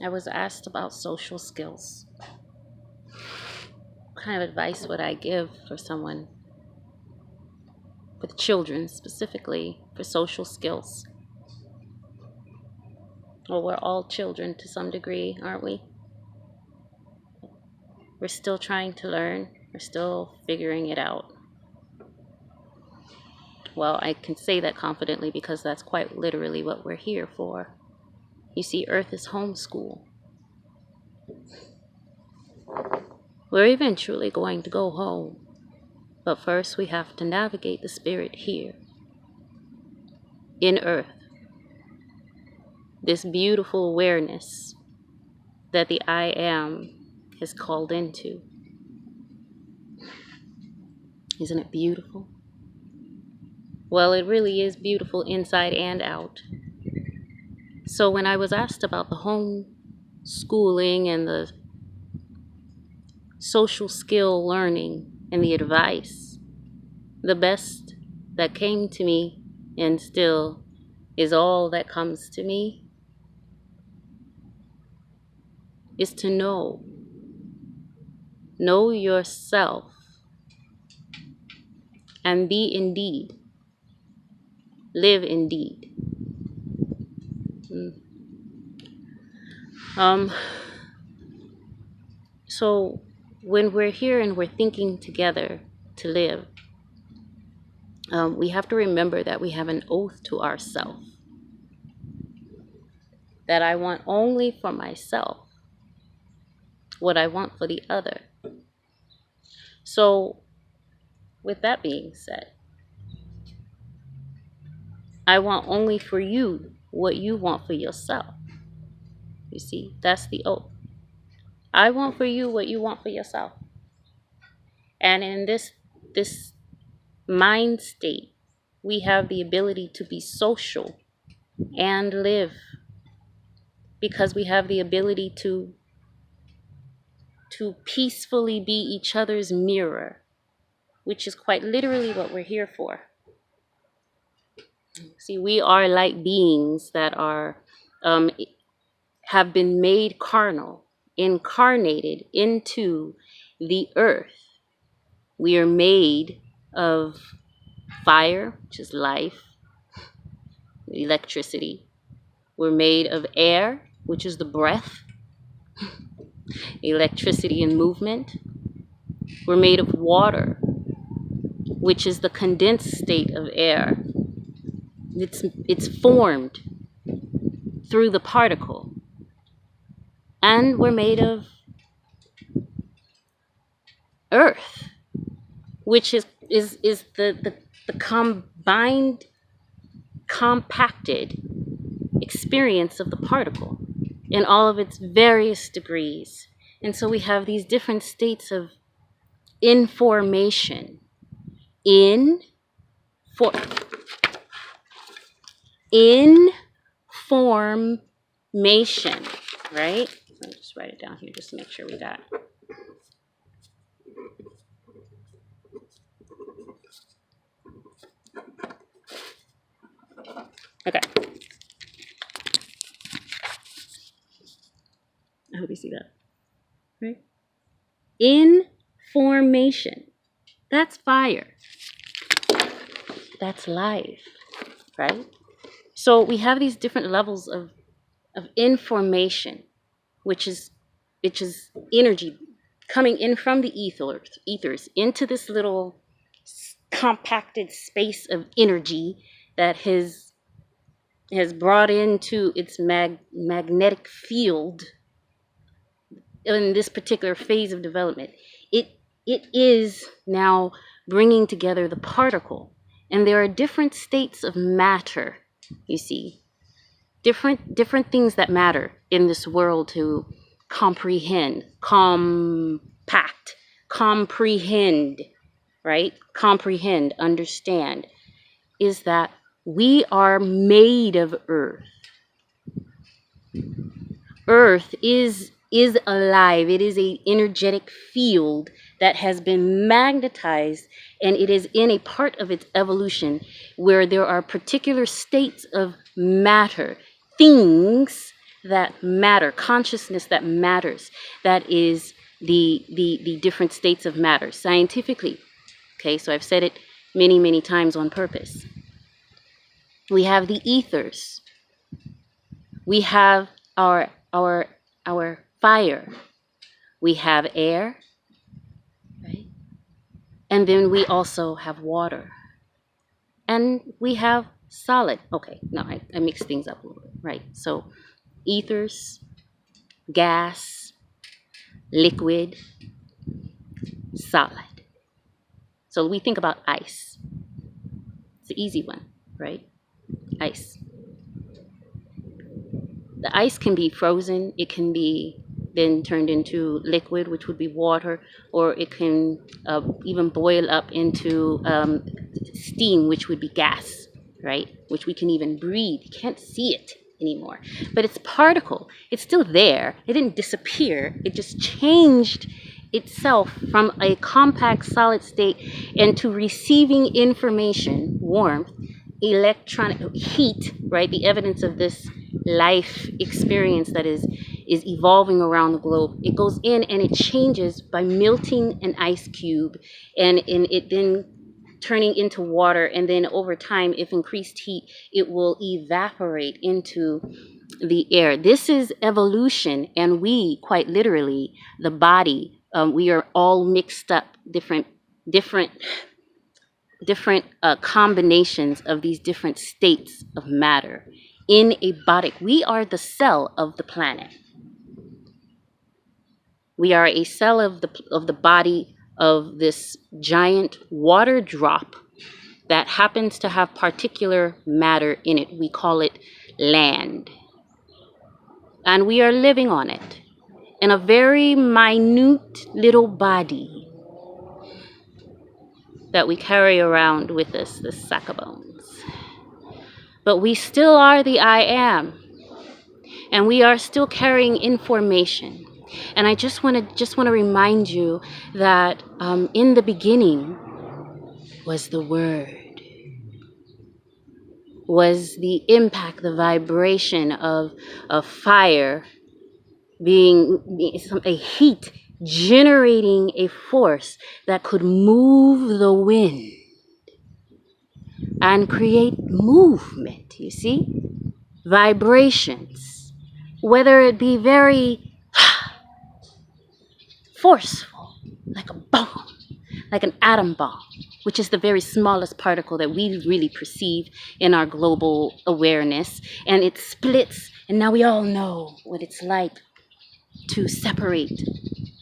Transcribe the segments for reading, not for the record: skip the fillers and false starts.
I was asked about social skills. What kind of advice would I give for someone with children, specifically for social skills? Well, we're all children to some degree, aren't we? We're still trying to learn. We're still figuring it out. Well, I can say that confidently because that's quite literally what we're here for. You see, Earth is homeschool. We're eventually going to go home. But first we have to navigate the spirit here, in Earth. This beautiful awareness that the I Am is called into. Isn't it beautiful? Well, it really is beautiful inside and out. So when I was asked about the homeschooling and the social skill learning and the advice, the best that came to me, and still is all that comes to me, is to know yourself and be indeed, live indeed. So when we're here and we're thinking together to live, we have to remember that we have an oath to ourselves, that I want only for myself what I want for the other. So with that being said, I want only for you what you want for yourself. You see, that's the oath. I want for you what you want for yourself. And in this mind state, we have the ability to be social and live, because we have the ability to peacefully be each other's mirror, which is quite literally what we're here for. See, we are like beings that are have been made carnal, incarnated into the earth. We are made of fire, which is life, electricity. We're made of air, which is the breath, electricity and movement. We're made of water, which is the condensed state of air. It's formed through the particle. And we're made of earth, which is the combined, compacted experience of the particle in all of its various degrees. And so we have these different states of information. Information, right? Let me just write it down here just to make sure we got it. Okay. I hope you see that. Right? Information. That's fire. That's life. Right? So we have these different levels of information, which is energy coming in from the ethers into this little compacted space of energy that has brought into its magnetic field in this particular phase of development. It is now bringing together the particle, and there are different states of matter. You see, different things that matter in this world to comprehend, comprehend, right? Comprehend, understand, is that we are made of earth. Earth is alive. It is an energetic field that has been magnetized, and it is in a part of its evolution where there are particular states of matter, things that matter, consciousness that matters, that is the different states of matter scientifically. Okay, so I've said it many, many times on purpose. We have the ethers. We have our fire. We have air, right? And then we also have water. And we have solid. Okay, no, I mixed things up a little bit, right? So ethers, gas, liquid, solid. So we think about ice. It's an easy one, right? Ice. The ice can be frozen. It can be then turned into liquid, which would be water, or it can even boil up into steam, which would be gas, right? Which we can even breathe. You can't see it anymore, but it's particle. It's still there. It didn't disappear. It just changed itself from a compact solid state into receiving information, warmth, electronic heat, right? The evidence of this life experience that is evolving around the globe. It goes in and it changes by melting an ice cube, and in it then turning into water, and then over time, if increased heat, it will evaporate into the air. This is evolution, and we, quite literally, the body, we are all mixed up, different combinations of these different states of matter in a body. We are the cell of the planet. We are a cell of the body of this giant water drop that happens to have particular matter in it. We call it land. And we are living on it in a very minute little body that we carry around with us, this sack of bones. But we still are the I am. And we are still carrying information. And I just want to remind you that in the beginning was the word, was the impact, the vibration of fire being a heat generating a force that could move the wind and create movement, you see? Vibrations, whether it be very forceful, like a bomb, like an atom bomb, which is the very smallest particle that we really perceive in our global awareness, and it splits, and now we all know what it's like to separate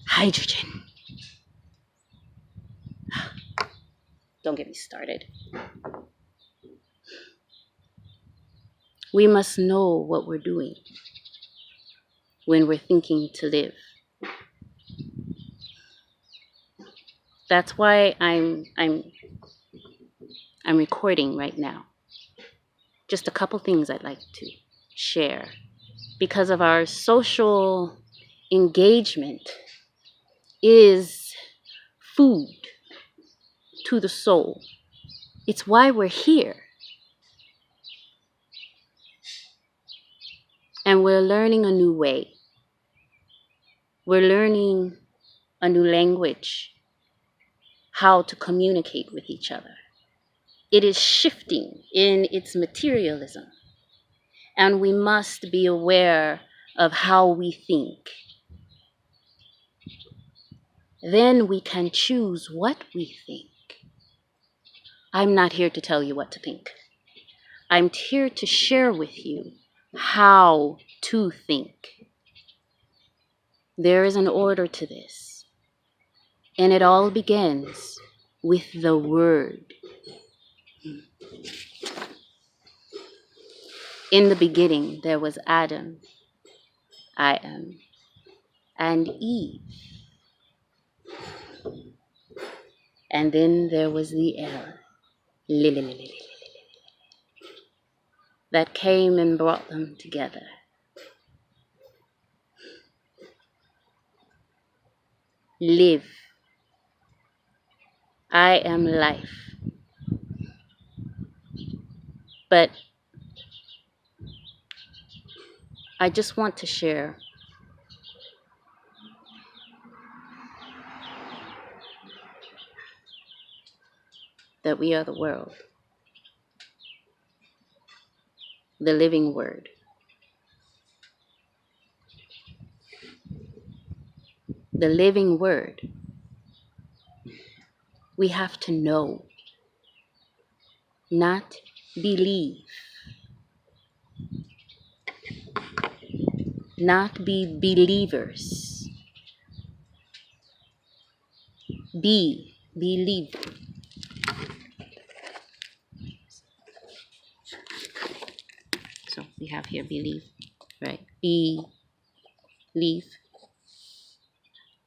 hydrogen. Don't get me started. We must know what we're doing when we're thinking to live. That's why I'm recording right now. Just a couple things I'd like to share. Because of our social engagement is food to the soul. It's why we're here. And we're learning a new way. We're learning a new language, how to communicate with each other. It is shifting in its materialism. And we must be aware of how we think. Then we can choose what we think. I'm not here to tell you what to think. I'm here to share with you how to think. There is an order to this. And it all begins with the word. In the beginning, there was Adam, I am, and Eve. And then there was the air, that came and brought them together. Live. I am life. But I just want to share that we are the world, the living word. The living word. We have to know, not believe, not be believers. Be believe. So we have here believe, right? Believe.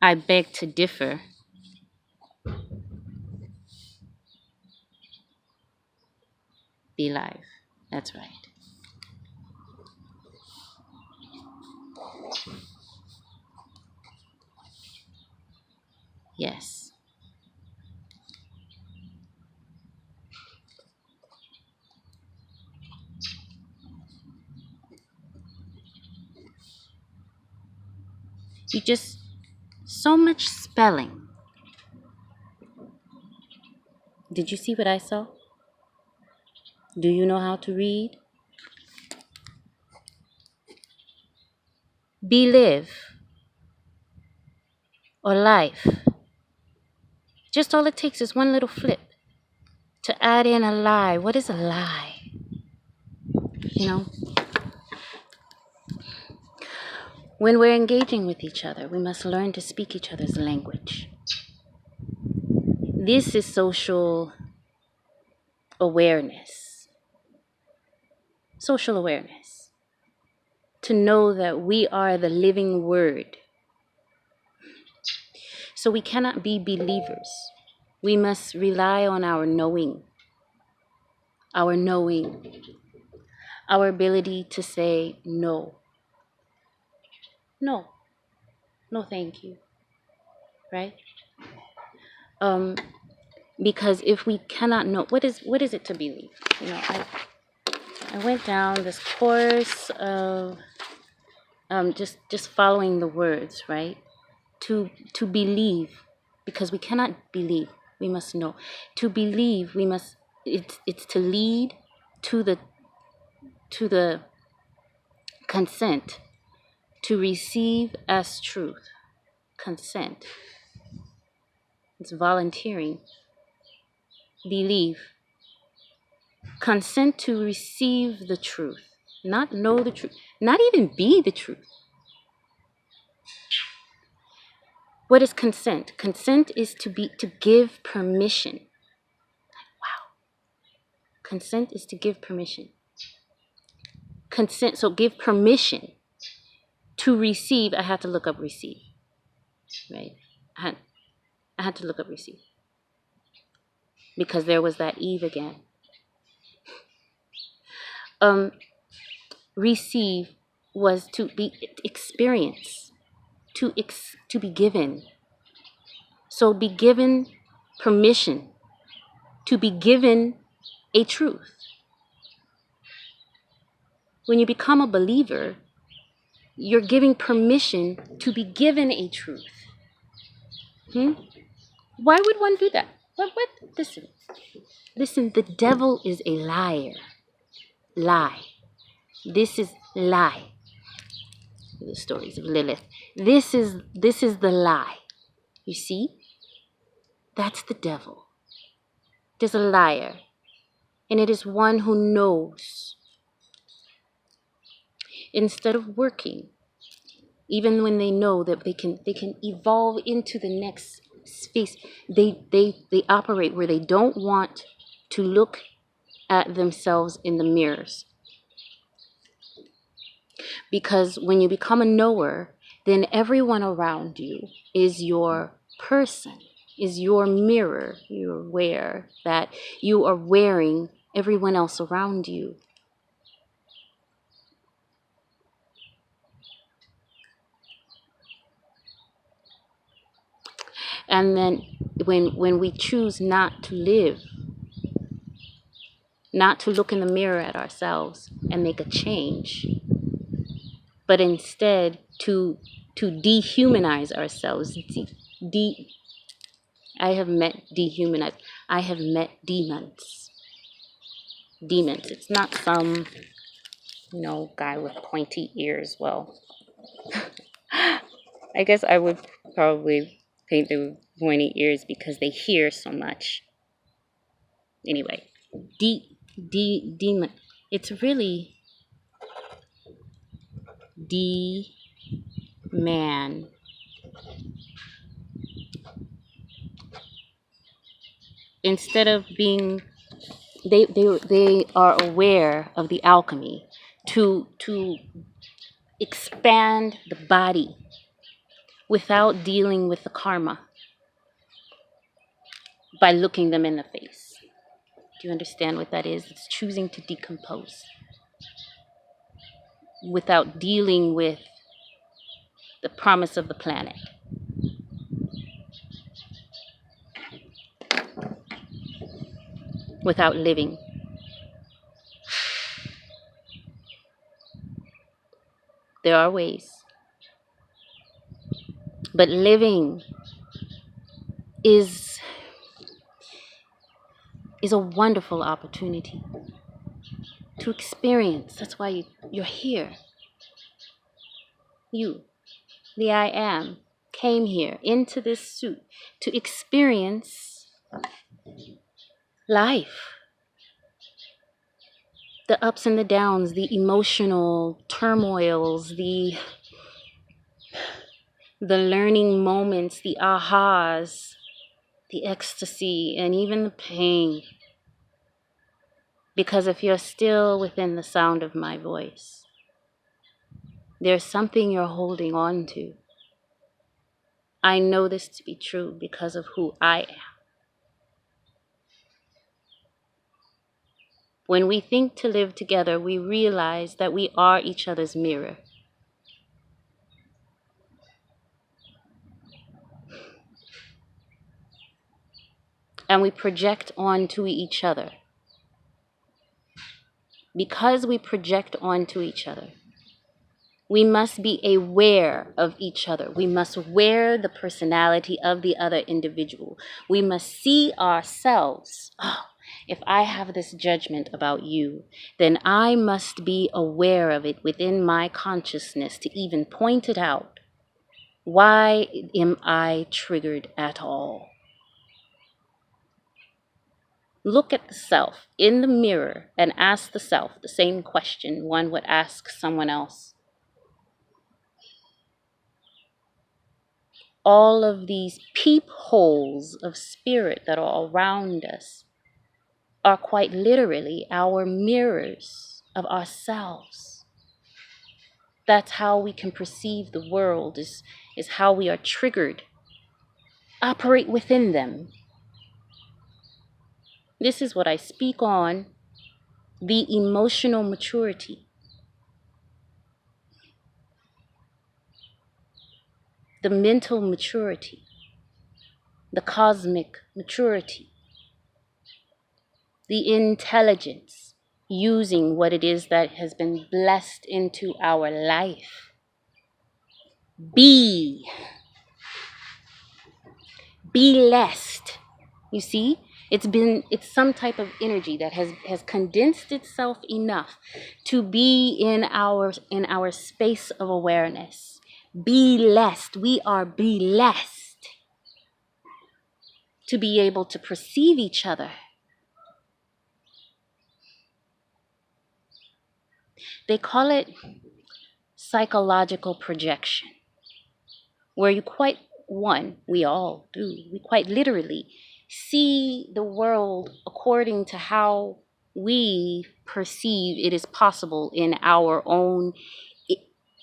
I beg to differ. Be live. That's right. Yes. You just, so much spelling. Did you see what I saw? Do you know how to read? Believe or life. Just all it takes is one little flip to add in a lie. What is a lie? You know, when we're engaging with each other, we must learn to speak each other's language. This is social awareness. Social awareness. To know that we are the living word. So we cannot be believers. We must rely on our knowing. Our knowing. Our ability to say no. No. No, thank you. Right? Because if we cannot know, what is it to believe? You know, I went down this course of just following the words, right? To believe, because we cannot believe, we must know. To believe, we must. It's to lead to the consent, to receive as truth. Consent. It's volunteering. Believe. Consent to receive the truth, not know the truth, not even be the truth. What is consent? Consent is to give permission. Wow. Consent is to give permission. Consent, so give permission to receive. I had to look up receive, right? I had to look up receive because there was that Eve again. Receive was to be experience, to be given. So be given permission to be given a truth. When you become a believer, you're giving permission to be given a truth. Why would one do that? What? Listen, the devil is a liar. Lie. This is lie. The stories of Lilith. This is the lie. You see? That's the devil. There's a liar. And it is one who knows. Instead of working, even when they know that they can evolve into the next space, they operate where they don't want to look at themselves in the mirrors. Because when you become a knower, then everyone around you is your person, is your mirror. You're aware that you are wearing everyone else around you. And then when we choose not to live, not to look in the mirror at ourselves and make a change, but instead to dehumanize ourselves. I have met dehumanized. I have met demons. Demons. It's not some, guy with pointy ears. Well, I guess I would probably paint them with pointy ears because they hear so much. Anyway, demon. It's really man. Instead of being, they are aware of the alchemy to expand the body without dealing with the karma by looking them in the face. Do you understand what that is? It's choosing to decompose without dealing with the promise of the planet. Without living. There are ways. But living is a wonderful opportunity to experience. That's why you're here. You, the I am, came here into this suit to experience life. The ups and the downs, the emotional turmoils, the learning moments, the ahas, the ecstasy, and even the pain. Because if you're still within the sound of my voice, there's something you're holding on to. I know this to be true because of who I am. When we think to live together, we realize that we are each other's mirror. And we project onto each other. Because we project onto each other, we must be aware of each other. We must wear the personality of the other individual. We must see ourselves. Oh, if I have this judgment about you, then I must be aware of it within my consciousness to even point it out. Why am I triggered at all? Look at the self in the mirror and ask the self the same question one would ask someone else. All of these peepholes of spirit that are around us are quite literally our mirrors of ourselves. That's how we can perceive the world, is how we are triggered. Operate within them. This is what I speak on, the emotional maturity. The mental maturity. The cosmic maturity. The intelligence, using what it is that has been blessed into our life. Be blessed. You see? It's some type of energy that has condensed itself enough to be in our space of awareness. Be blessed. We are blessed to be able to perceive each other. They call it psychological projection, where we all do, we quite literally see the world according to how we perceive it is possible in our own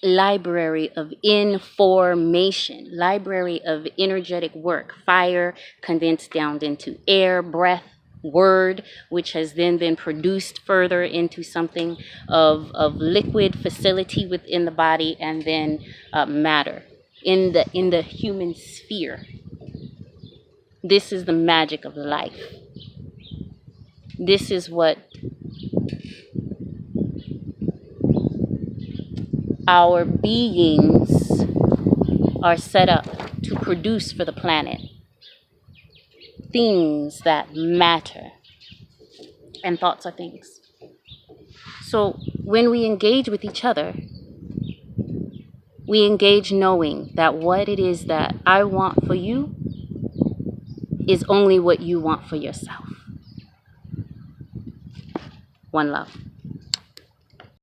library of information, library of energetic work, fire condensed down into air, breath, word, which has then been produced further into something of liquid facility within the body, and then matter in the human sphere. This is the magic of life. This is what our beings are set up to produce for the planet things that matter. And thoughts are things. So when we engage with each other, we engage knowing that what it is that I want for you is only what you want for yourself. One love.